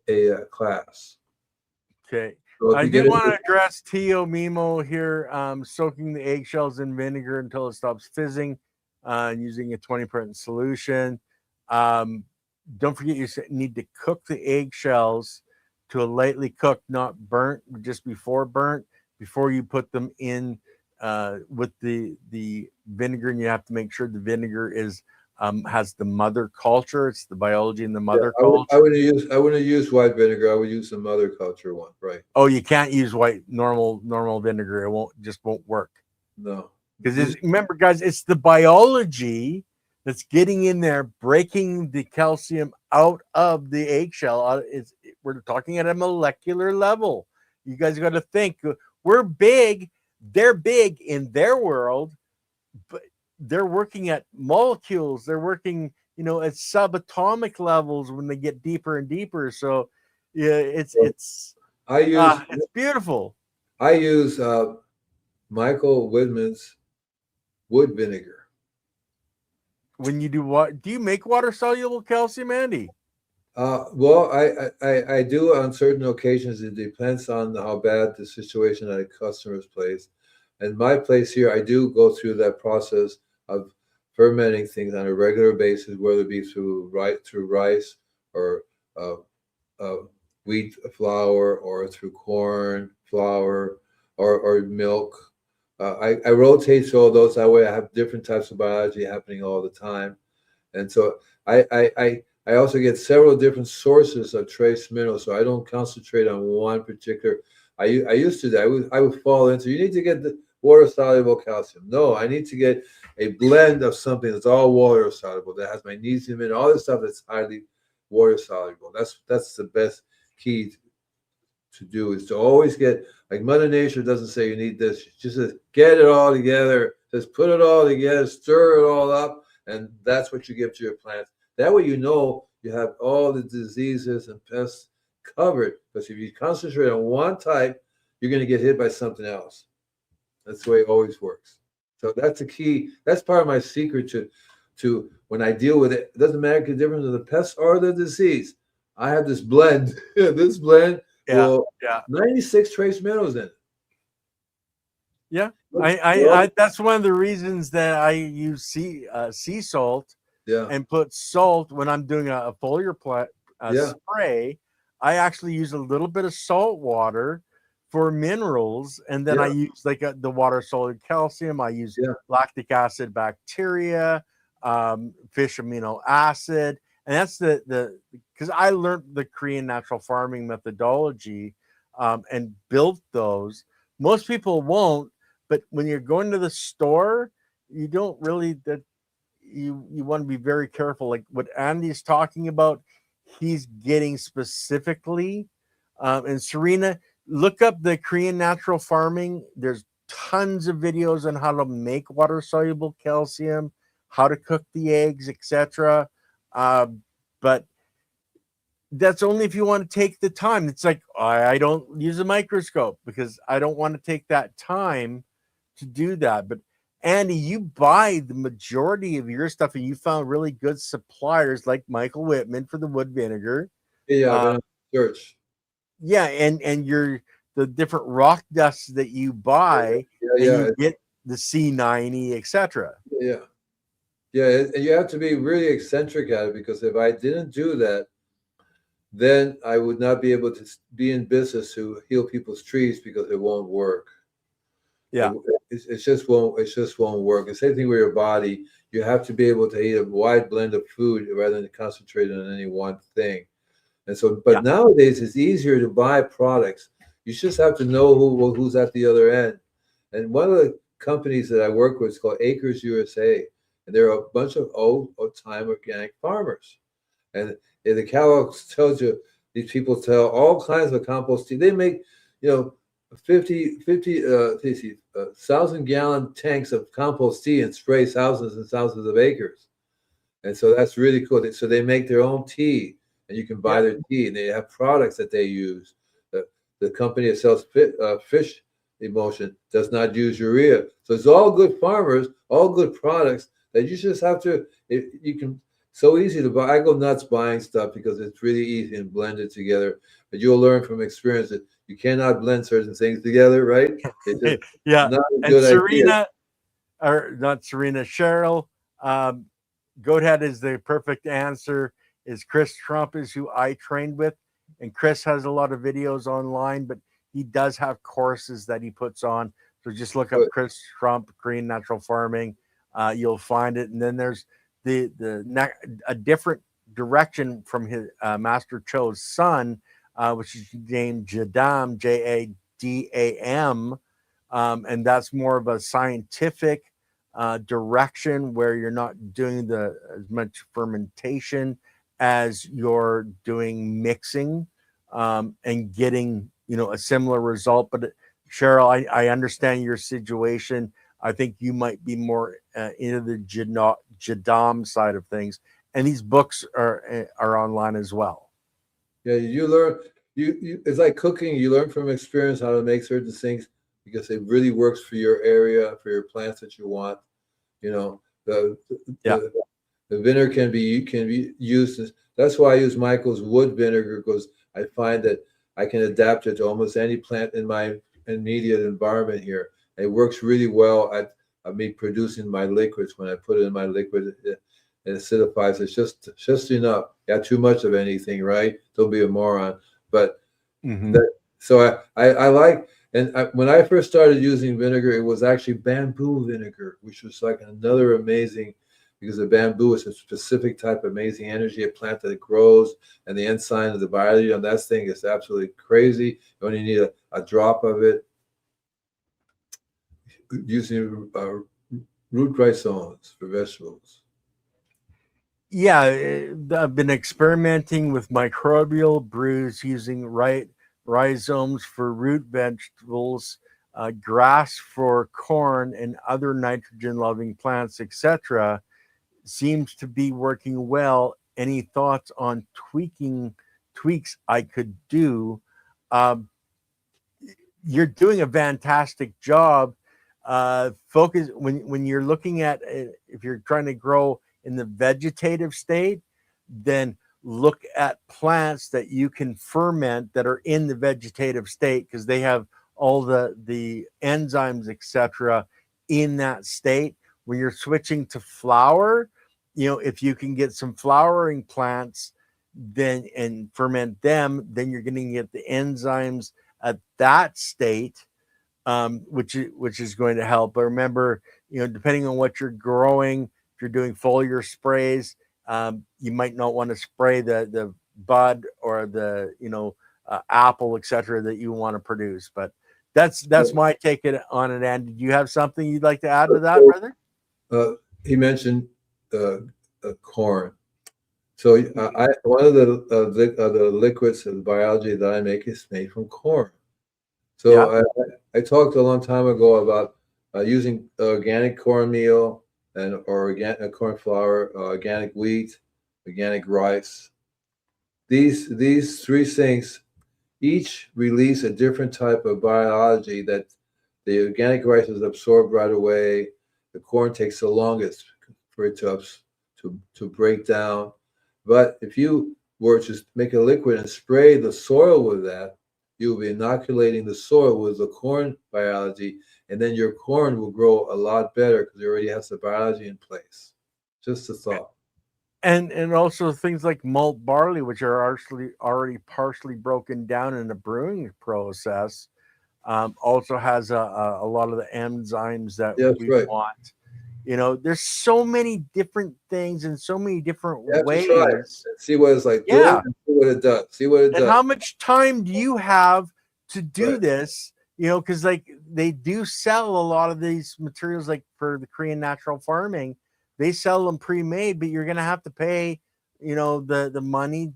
a class. Okay. So I did want to address Tio Mimo here, soaking the eggshells in vinegar until it stops fizzing, and using a 20% solution. Don't forget you need to cook the eggshells to a lightly cooked, not burnt, just before burnt, before you put them in with the vinegar, and you have to make sure the vinegar has the mother culture. It's the biology in the mother culture. I wouldn't use white vinegar. I would use the mother culture one, right? Oh, you can't use normal vinegar. It won't work. No. Because remember, guys, it's the biology that's getting in there, breaking the calcium out of the eggshell. We're talking at a molecular level. You guys got to think we're big, they're big in their world, but they're working at molecules. They're working, at subatomic levels when they get deeper and deeper. So, yeah, it's beautiful. I use Michael Whitman's wood vinegar. When you do what? Do you make water soluble calcium, Andy? Well, I do on certain occasions. It depends on how bad the situation at a customer's place. And my place here, I do go through that process of fermenting things on a regular basis, whether it be through rice or wheat flour or through corn flour or milk. I rotate through all those. That way I have different types of biology happening all the time. And so I also get several different sources of trace minerals, so I don't concentrate on one particular. I used to do. I would fall into, you need to get the water soluble calcium. No, I need to get a blend of something that's all water soluble, that has magnesium and all this stuff that's highly water soluble. That's the best key to do, is to always get, like Mother Nature doesn't say you need this, just says get it all together, just put it all together, stir it all up, and that's what you give to your plants. That way you know you have all the diseases and pests covered, because if you concentrate on one type, you're going to get hit by something else. That's the way it always works. So that's the key. That's part of my secret to when I deal with it. It doesn't make a difference of the pest or the disease. I have this blend. This blend will 96 trace minerals in it. Yeah, I that's one of the reasons that I use sea salt. Yeah. And put salt when I'm doing a foliar plant spray. I actually use a little bit of salt water for minerals, and then I use like the water soluble calcium. I use lactic acid, bacteria, fish amino acid, and that's the because I learned the Korean natural farming methodology and built those. Most people won't, but when you're going to the store, you don't really you want to be very careful. Like what Andy's talking about, he's getting specifically. And Serena, look up the Korean natural farming. There's tons of videos on how to make water soluble calcium, how to cook the eggs, etc. But that's only if you want to take the time. It's like I don't use a microscope because I don't want to take that time to do that. But Andy, you buy the majority of your stuff, and you found really good suppliers like Michael Whitman for the wood vinegar. Yeah, I've been on search. Yeah, and the different rock dusts that you buy, you get the C90, etc. Yeah, and you have to be really eccentric at it, because if I didn't do that, then I would not be able to be in business to heal people's trees, because it won't work. Yeah, it just won't work. The same thing with your body. You have to be able to eat a wide blend of food rather than concentrate on any one thing. And so, but nowadays it's easier to buy products. You just have to know who's at the other end. And one of the companies that I work with is called Acres USA, and they're a bunch of old-time organic farmers. And the catalog tells you, these people tell all kinds of compost tea. They make, 1,000-gallon tanks of compost tea and spray thousands and thousands of acres. And so that's really cool. So they make their own tea, and you can buy their tea, and they have products that they use. The company that sells fish emulsion does not use urea. So it's all good farmers, all good products that you just have to, you can, so easy to buy. I go nuts buying stuff because it's really easy and blend it together. But you'll learn from experience that you cannot blend certain things together, right? Yeah. And Serena, or not Serena, Cheryl, Goathead is the perfect answer. Is Chris Trump is who I trained with. And Chris has a lot of videos online, but he does have courses that he puts on. So just look up Chris Trump, Korean Natural Farming. You'll find it. And then there's a different direction from his Master Cho's son, which is named Jadam, Jadam. and that's more of a scientific direction where you're not doing as much fermentation as you're doing mixing, and getting a similar result. But Cheryl, I understand your situation. I think you might be more into the Jadam side of things, and these books are online as well. Yeah, you learn. It's like cooking. You learn from experience how to make certain things because it really works for your area, for your plants that you want. You know, the Yeah. the vinegar can be used. That's why I use Michael's wood vinegar, because I find that I can adapt it to almost any plant in my immediate environment here. It works really well at me producing my liquids. When I put it in my liquid, it acidifies. It's just enough. Got too much of anything, right? Don't be a moron. But so I like. And when I first started using vinegar, it was actually bamboo vinegar, which was like another amazing, because the bamboo is a specific type of amazing energy, a plant that it grows, and the enzyme of the biology on that thing is absolutely crazy. You only need a drop of it. Using root rhizomes for vegetables. Yeah, I've been experimenting with microbial brews using rhizomes for root vegetables, grass for corn and other nitrogen-loving plants, etc. Seems to be working well. Any thoughts on tweaks I could do? Um, you're doing a fantastic job. Focus when you're looking at if you're trying to grow in the vegetative state, then look at plants that you can ferment that are in the vegetative state, because they have all the enzymes, etc., in that state. When you're switching to flower, if you can get some flowering plants then and ferment them, then you're going to get the enzymes at that state, which is going to help. But remember, depending on what you're growing, if you're doing foliar sprays, you might not want to spray the bud or the apple, etc., that you want to produce. But that's my take on it. And do you have something you'd like to add to that, brother? He mentioned corn. So one of the liquids of the biology that I make is made from corn. So Yeah. I talked a long time ago about using organic cornmeal and or organic corn flour, organic wheat, organic rice. These three things each release a different type of biology that the organic rice is absorbed right away. The corn takes the longest for it to break down. But if you were to make a liquid and spray the soil with that, you'll be inoculating the soil with the corn biology, and then your corn will grow a lot better because it already has the biology in place. Just a thought. And also things like malt barley, which are actually already partially broken down in the brewing process, also has a lot of the enzymes that Yeah, that's we right. want. There's so many different things and so many different You have to try it ways. and see what it's like. Do Yeah. it and see what it does. See what it And does. how much time do you have to do Right. this? Because like they do sell a lot of these materials, like for the Korean natural farming, they sell them pre-made, but you're gonna have to pay, the money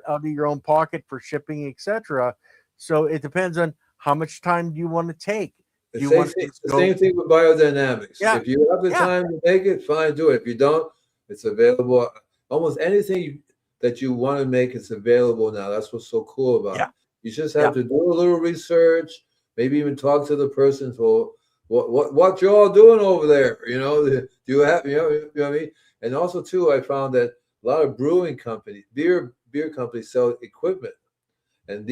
out of your own pocket for shipping, etc. So it depends on how much time do you want to take. Do The you same want thing, to the go? same thing with biodynamics. Yeah, If you have the yeah, time to make it, fine, do it. If you don't, it's available. Almost anything that you want to make is available now. That's what's so cool about it. yeah, You just yeah, have to do a little research, maybe even talk to the person. So what you all doing over there? Do you have you know what I mean? And also too, I found that a lot of brewing companies, beer companies sell equipment, and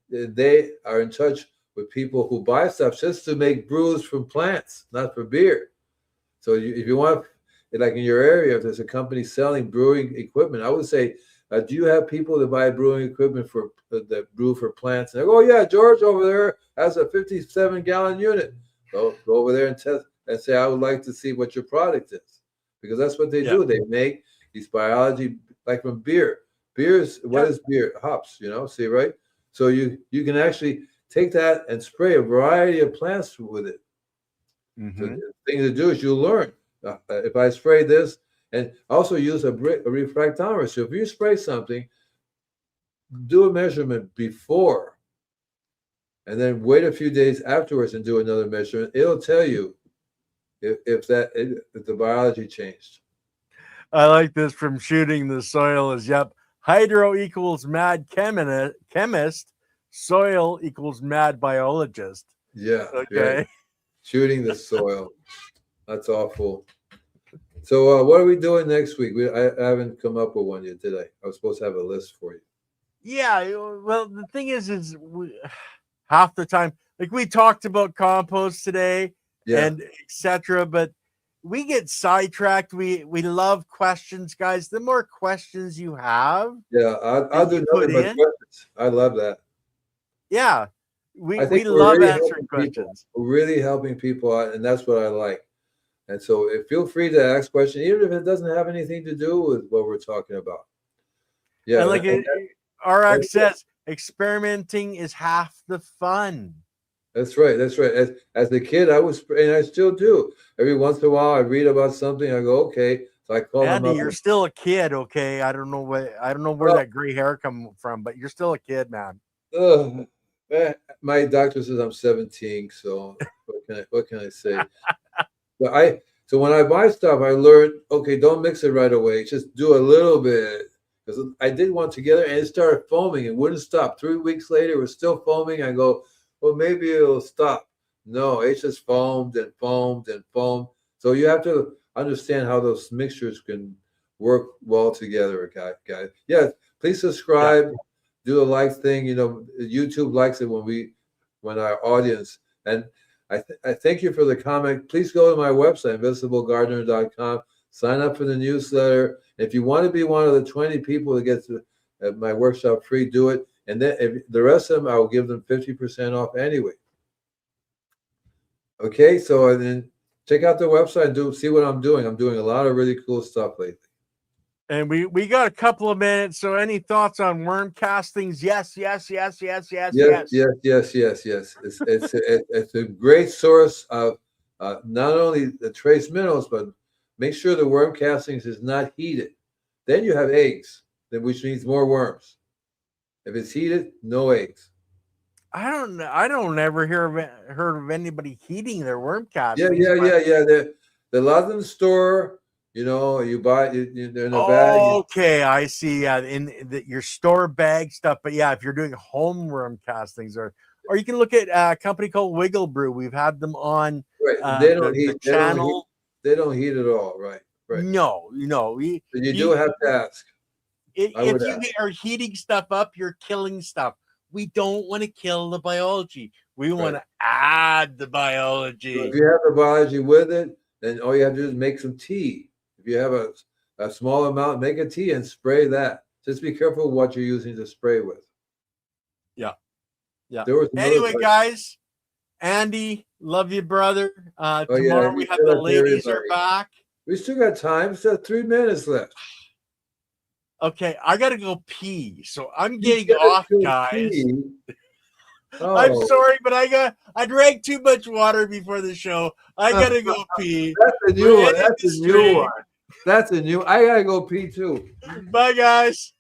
they are in touch with people who buy stuff just to make brews from plants, not for beer. So if you want, like in your area, if there's a company selling brewing equipment, I would say, do you have people that buy brewing equipment that brew for plants? And they go, oh yeah, George over there has a 57-gallon unit. So go over there and test and say, I would like to see what your product is, because that's what they yeah, do. They make these biology like from beer. What yeah, is beer? Hops, see, right? So you can actually take that and spray a variety of plants with it. So the thing to do is you learn. If I spray this, and also use a refractometer. So if you spray something, do a measurement before, and then wait a few days afterwards and do another measurement. It'll tell you if the biology changed. I like this from Shooting the Soil is, yep, hydro equals mad chemist, soil equals mad biologist. Yeah. Okay. Right. Shooting the Soil. That's awful. So what are we doing next week? I haven't come up with one yet, did I? I was supposed to have a list for you. Yeah. Well, the thing is half the time, like we talked about compost today, and etc. But we get sidetracked. We love questions, guys. The more questions you have, I'll do nothing but questions. I love that. Yeah, we love really answering questions. We're really helping people out, and that's what I like. And so feel free to ask questions, even if it doesn't have anything to do with what we're talking about. Yeah, and like RX says, experimenting is half the fun. That's right. That's right. As a kid, I was, and I still do. Every once in a while, I read about something. I go, okay. So I call Andy, them up. you're still a kid, okay? I don't know where that gray hair come from, but you're still a kid, man. My doctor says I'm 17. So what can I say? So when I buy stuff, I learned, okay, don't mix it right away. Just do a little bit. Because I did one together and it started foaming. It wouldn't stop. 3 weeks later, it was still foaming. I go, well, maybe it'll stop. No, it just foamed and foamed and foamed. So you have to understand how those mixtures can work well together, guys. Yeah, please subscribe. Yeah. Do the like thing. You know, YouTube likes it when our audience. And I thank you for the comment. Please go to my website, invisiblegardener.com. Sign up for the newsletter. If you want to be one of the 20 people that gets my workshop free, do it. And then if the rest of them, I will give them 50% off anyway. Okay, so then check out the website and see what I'm doing. I'm doing a lot of really cool stuff lately. And we got a couple of minutes. So any thoughts on worm castings? Yes. Yes. It's a great source of not only the trace minerals, but make sure the worm castings is not heated. Then you have eggs, which means more worms. If it's heated, no eggs. I don't ever heard of anybody heating their worm castings. Yeah. They're a lot of them store. You know, you buy it in a bag. Okay, I see. Yeah, your store bag stuff. But yeah, if you're doing home worm castings, or you can look at a company called Wiggle Brew. We've had them on they don't heat the channel. They don't heat at all, right? No. You do have to ask. If you are heating stuff up, you're killing stuff. We don't want to kill the biology. We want to add the biology. So if you have the biology with it, then all you have to do is make some tea. If you have a small amount, make a tea and spray that. Just be careful what you're using to spray with. Yeah. Anyway, guys, Andy, love you, brother. Tomorrow we have the ladies are back. We still got time. Still 3 minutes left. Okay, I gotta go pee, so I'm getting off, guys. Oh. I'm sorry, but I drank too much water before the show. I gotta go pee. That's a new one. I gotta go pee too. Bye, guys.